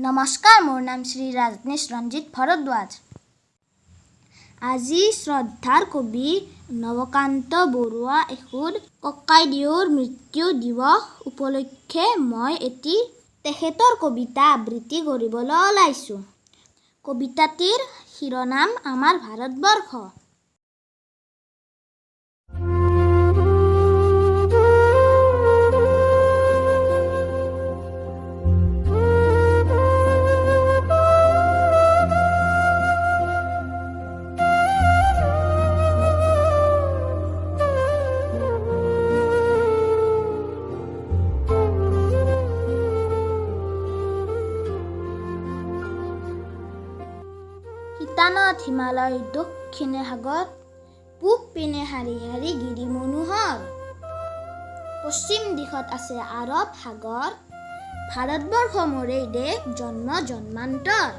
নমস্কাৰ, মোৰ নাম শ্ৰী ৰাজনেশ ৰঞ্জিত ভৰদ্বাজ। আজি শ্ৰদ্ধাৰ কবি নৱকান্ত বৰুৱা এখুদ ককাইদেউৰ মৃত্যু দিৱস উপলক্ষে মই এটি তেখেতৰ কবিতা আবৃত্তি কৰিবলৈ ওলাইছোঁ। কবিতাটিৰ শিৰোনাম আমাৰ ভাৰতবৰ্ষ। শীতানত হিমালয়, দক্ষিণে সাগৰ, পূব পিনে শাৰী শাৰী গিৰি মনোহৰ। পশ্চিম দিশত আছে আৰৱ সাগৰ, ভাৰতবৰ্ষ মোৰ এই দেশ জন্ম জন্মান্তৰ।